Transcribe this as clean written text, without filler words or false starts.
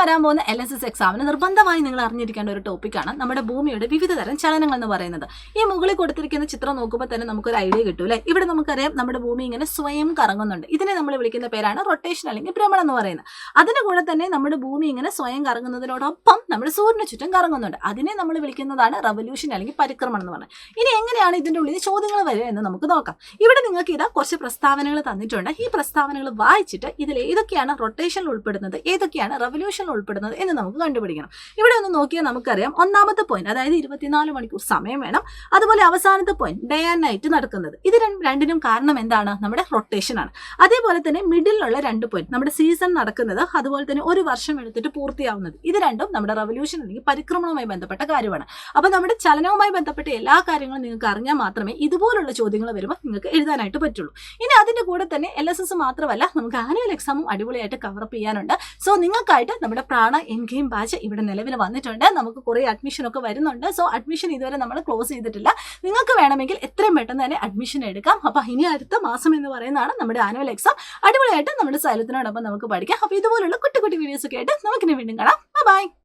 വരാൻ പോകുന്ന LSS എക്സാമിന് നിർബന്ധമായി നിങ്ങൾ അറിഞ്ഞിരിക്കേണ്ട ഒരു ടോപ്പിക്കാണ് നമ്മുടെ ഭൂമിയുടെ വിവിധ തരം ചലനങ്ങൾ എന്ന് പറയുന്നത്. ഈ മുകളിൽ കൊടുത്തിരിക്കുന്ന ചിത്രം നോക്കുമ്പോൾ തന്നെ നമുക്കൊരു ഐഡിയ കിട്ടും അല്ലേ. ഇവിടെ നമുക്കറിയാം നമ്മുടെ ഭൂമി ഇങ്ങനെ സ്വയം കറങ്ങുന്നുണ്ട്. ഇതിനെ നമ്മൾ വിളിക്കുന്ന പേരാണ് റൊട്ടേഷൻ അല്ലെങ്കിൽ ഭ്രമണം എന്ന് പറയുന്നത്. അതിന് കൂടെ തന്നെ നമ്മുടെ ഭൂമി ഇങ്ങനെ സ്വയം കറങ്ങുന്നതിനോടൊപ്പം നമ്മുടെ സൂര്യന് ചുറ്റും കറങ്ങുന്നുണ്ട്. അതിനെ നമ്മൾ വിളിക്കുന്നതാണ് റവല്യൂഷൻ അല്ലെങ്കിൽ പരിക്രമണം എന്ന് പറയുന്നത്. ഇനി എങ്ങനെയാണ് ഇതിൻ്റെ ഉള്ളിൽ ചോദ്യങ്ങൾ വരിക എന്ന് നമുക്ക് നോക്കാം. ഇവിടെ നിങ്ങൾക്ക് ഇതാ കുറച്ച് പ്രസ്താവനകൾ തന്നിട്ടുണ്ട്. ഈ പ്രസ്താവനകൾ വായിച്ചിട്ട് ഇതിൽ ഏതൊക്കെയാണ് റൊട്ടേഷനിൽ ഉൾപ്പെടുന്നത്, ഏതൊക്കെയാണ് റവല്യൂഷനിൽ ഉൾപ്പെടുന്നത് എന്ന് നമുക്ക് കണ്ടുപിടിക്കണം. ഇവിടെ ഒന്ന് നോക്കിയാൽ നമുക്കറിയാം ഒന്നാമത്തെ പോയിന്റ്, അതായത് 24 മണിക്കൂർ സമയം വേണം. അതുപോലെ അവസാനത്തെ പോയിന്റ് ഡേ ആൻഡ് നൈറ്റ് നടക്കുന്നത്. ഇത് രണ്ടിനും കാരണം എന്താണ്? നമ്മുടെ റൊട്ടേഷൻ ആണ്. അതേപോലെ തന്നെ മിഡിലുള്ള 2 പോയിന്റ് നമ്മുടെ സീസൺ നടക്കുന്നത്, അതുപോലെ തന്നെ ഒരു വർഷം എടുത്തിട്ട് പൂർത്തിയാവുന്നത്. ഇത് രണ്ടും നമ്മുടെ റവല്യൂഷൻ അല്ലെങ്കിൽ പരിക്രമണവുമായി ബന്ധപ്പെട്ട കാര്യമാണ്. അപ്പോൾ നമ്മുടെ ചലനവുമായി ബന്ധപ്പെട്ട എല്ലാ കാര്യങ്ങളും നിങ്ങൾക്ക് അറിഞ്ഞാൽ മാത്രമേ ഇതുപോലുള്ള ചോദ്യങ്ങൾ വരുമ്പോൾ നിങ്ങൾക്ക് എഴുതാനായിട്ട് പറ്റുള്ളൂ. ഇനി അതിൻ്റെ കൂടെ തന്നെ LSS മാത്രമല്ല, നമുക്ക് ആനുവൽ എക്സാമും അടിപൊളിയായിട്ട് കവറപ്പ് ചെയ്യാനുണ്ട്. സോ നിങ്ങൾക്കായിട്ട് നമ്മുടെ പ്രാണ എൻഗെയിം ബാച്ച് ഇവിടെ നിലവിൽ വന്നിട്ടുണ്ട്. നമുക്ക് കുറേ അഡ്മിഷൻ ഒക്കെ വരുന്നുണ്ട്. സോ അഡ്മിഷൻ ഇതുവരെ നമ്മൾ ക്ലോസ് ചെയ്തിട്ടില്ല. നിങ്ങൾക്ക് വേണമെങ്കിൽ എത്രയും പെട്ടെന്ന് തന്നെ അഡ്മിഷൻ എടുക്കാം. അപ്പോൾ ഇനി അടുത്ത മാസം എന്ന് പറയുന്നതാണ് നമ്മുടെ ആനുവൽ എക്സാം. അടിപൊളിയായിട്ട് നമ്മുടെ സൈലത്തിനോടൊപ്പം നമുക്ക് പഠിക്കാം. അപ്പോൾ ഇതുപോലുള്ള കുട്ടി കുട്ടി വീഡിയോസ് ഒക്കെ ആയിട്ട് നമുക്കിനി വീണ്ടും കാണാം. ബൈ.